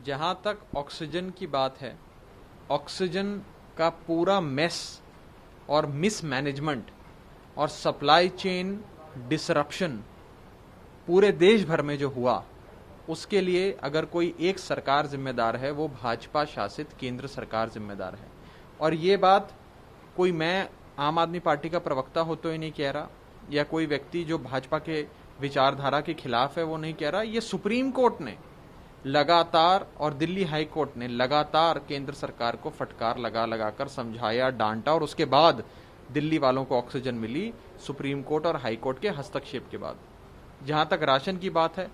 जहां तक ऑक्सीजन की बात है, ऑक्सीजन का पूरा मेस और मिसमैनेजमेंट और सप्लाई चेन डिसरप्शन पूरे देश भर में जो हुआ, उसके लिए अगर कोई एक सरकार जिम्मेदार है वो भाजपा शासित केंद्र सरकार जिम्मेदार है। और ये बात कोई मैं आम आदमी पार्टी का प्रवक्ता हो तो ही नहीं कह रहा, या कोई व्यक्ति जो भाजपा के विचारधारा के खिलाफ है वो नहीं कह रहा। ये सुप्रीम कोर्ट ने लगातार और दिल्ली हाई कोर्ट ने लगातार केंद्र सरकार को फटकार लगा लगा कर समझाया, डांटा, और उसके बाद दिल्ली वालों को ऑक्सीजन मिली सुप्रीम कोर्ट और हाई कोर्ट के हस्तक्षेप के बाद। जहां तक राशन की बात है,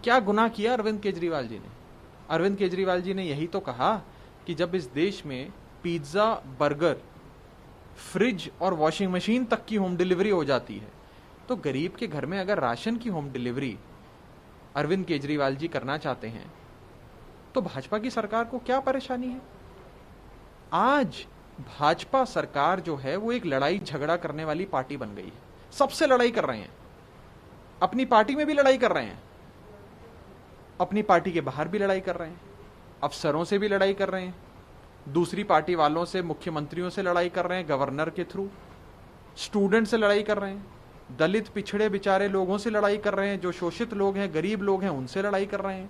क्या गुनाह किया अरविंद केजरीवाल जी ने? अरविंद केजरीवाल जी ने यही तो कहा कि जब इस देश में पिज्जा, बर्गर, फ्रिज और वॉशिंग मशीन तक की होम डिलीवरी हो जाती है, तो गरीब के घर में अगर राशन की होम डिलीवरी अरविंद केजरीवाल जी करना चाहते हैं तो भाजपा की सरकार को क्या परेशानी है? आज भाजपा सरकार जो है वो एक लड़ाई झगड़ा करने वाली पार्टी बन गई है। सबसे लड़ाई कर रहे हैं, अपनी पार्टी में भी लड़ाई कर रहे हैं, अपनी पार्टी के बाहर भी लड़ाई कर रहे हैं, अफसरों से भी लड़ाई कर रहे हैं, दूसरी पार्टी वालों से, मुख्यमंत्रियों से लड़ाई कर रहे हैं, गवर्नर के थ्रू, स्टूडेंट से लड़ाई कर रहे हैं, दलित पिछड़े बेचारे लोगों से लड़ाई कर रहे हैं, जो शोषित लोग हैं, गरीब लोग हैं, उनसे लड़ाई कर रहे हैं,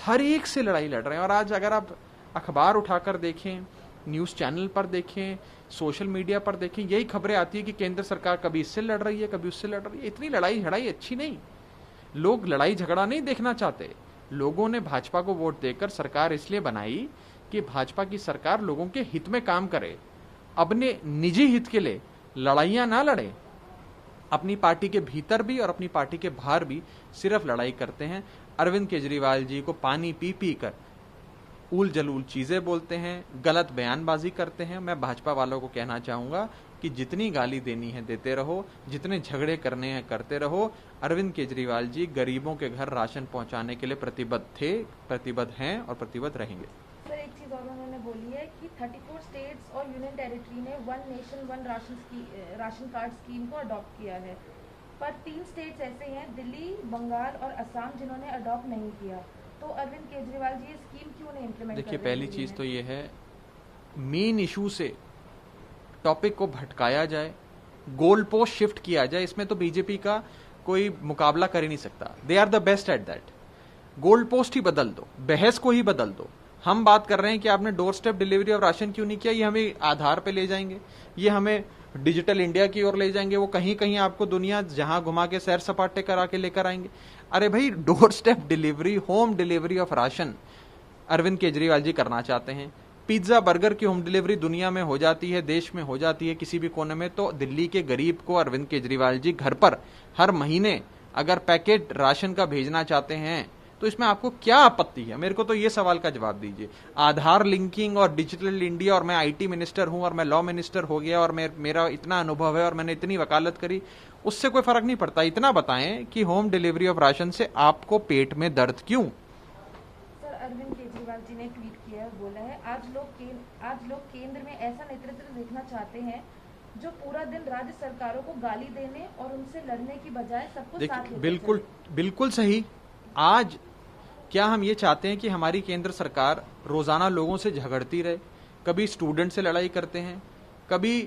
हर एक से लड़ाई लड़ रहे हैं। और आज अगर आप अखबार उठाकर देखें, न्यूज चैनल पर देखें, सोशल मीडिया पर देखें, यही खबरें आती है कि केंद्र सरकार कभी इससे लड़ रही है, कभी उससे लड़ रही है। इतनी लड़ाई झड़ाई अच्छी नहीं। लोग लड़ाई झगड़ा नहीं देखना चाहते। लोगों ने भाजपा को वोट देकर सरकार इसलिए बनाई कि भाजपा की सरकार लोगों के हित में काम करे, अपने निजी हित के लिए लड़ाइयां ना लड़े। अपनी पार्टी के भीतर भी और अपनी पार्टी के बाहर भी सिर्फ लड़ाई करते हैं। अरविंद केजरीवाल जी को पानी पी पी कर उल जलूल चीजें बोलते हैं, गलत बयानबाजी करते हैं। मैं भाजपा वालों को कहना चाहूंगा कि जितनी गाली देनी है देते रहो, जितने झगड़े करने हैं करते रहो। अरविंद केजरीवाल जी गरीबों के घर राशन पहुंचाने के लिए प्रतिबद्ध थे, प्रतिबद्ध हैं और प्रतिबद्ध रहेंगे। सर, एक चीज और उन्होंने बोली है कि 34 स्टेट्स और यूनियन टेरिटरी ने one nation one ration card scheme को अडॉप्ट किया है, पर 3 स्टेट्स ऐसे हैं, दिल्ली, बंगाल और असम, जिन्होंने अडॉप्ट नहीं किया। तो अरविंद केजरीवाल जी ये स्कीम क्यों नहीं इम्प्लीमेंट कर रहे हैं? देखिए, पहली चीज तो ये है, मेन इशू से टॉपिक को भटकाया जाए, गोल पोस्ट शिफ्ट किया जाए, इसमें तो बीजेपी का कोई मुकाबला कर ही नहीं सकता। They are the best at that. Goal post ही बदल दो, बहस को ही बदल दो। हम बात कर रहे हैं कि आपने door step delivery of ration क्यों नहीं किया, ये हमें आधार पे ले जाएंगे, ये हमें डिजिटल इंडिया की ओर ले जाएंगे, वो कहीं कहीं आपको दुनिया जहां घुमा के सैर सपाटे करा के लेकर आएंगे। अरे भाई, doorstep delivery, home delivery of ration Arvind Kejriwal ji करना चाहते हैं। पिज्जा, बर्गर की होम डिलीवरी दुनिया में हो जाती है, देश में हो जाती है, किसी भी कोने में। तो दिल्ली के गरीब को अरविंद केजरीवाल जी घर पर हर महीने अगर पैकेट राशन का भेजना चाहते हैं तो इसमें आपको क्या आपत्ति है? मेरे को तो ये सवाल का जवाब दीजिए। आधार लिंकिंग और डिजिटल इंडिया, और मैं आईटी मिनिस्टर हूं और मैं लॉ मिनिस्टर हो गया और मेरा इतना अनुभव है और मैंने इतनी वकालत करी, उससे कोई फर्क नहीं पड़ता। इतना बताएं कि होम डिलीवरी ऑफ राशन से आपको पेट में दर्द क्यों? सर, अरविंद केजरीवाल जी ने ट्वीट किया है, बोला है, आज लोग केंद्र में ऐसा नेतृत्व देखना चाहते हैं जो पूरा दिन राज्य सरकारों को गाली देने और उनसे लड़ने की बजाय सबको साथ लेकर बिल्कुल बिल्कुल सही। आज क्या हम ये चाहते हैं कि हमारी केंद्र सरकार रोजाना लोगों से झगड़ती रहे? कभी स्टूडेंट से लड़ाई करते हैं, कभी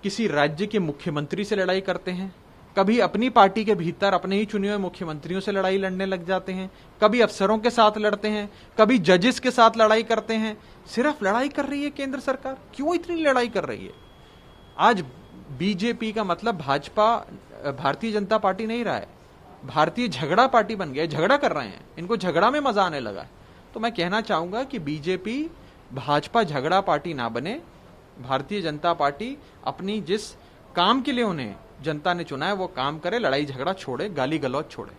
किसी राज्य के मुख्यमंत्री से लड़ाई करते हैं, कभी अपनी पार्टी के भीतर अपने ही चुने हुए मुख्यमंत्रियों से लड़ाई लड़ने लग जाते हैं, कभी अफसरों के साथ लड़ते हैं, कभी जजेस के साथ लड़ाई करते हैं। सिर्फ लड़ाई कर रही है केंद्र सरकार। क्यों इतनी लड़ाई कर रही है? आज बीजेपी का मतलब भाजपा, भारतीय जनता पार्टी नहीं रहा है, भारतीय झगड़ा पार्टी बन गया है। झगड़ा कर रहे हैं, इनको झगड़ा में मजा आने लगा है। तो मैं कहना चाहूंगा कि बीजेपी भाजपा झगड़ा पार्टी ना बने। भारतीय जनता पार्टी अपनी जिस काम के लिए उन्हें जनता ने चुना है वो काम करे, लड़ाई झगड़ा छोड़े, गाली गलौज छोड़े।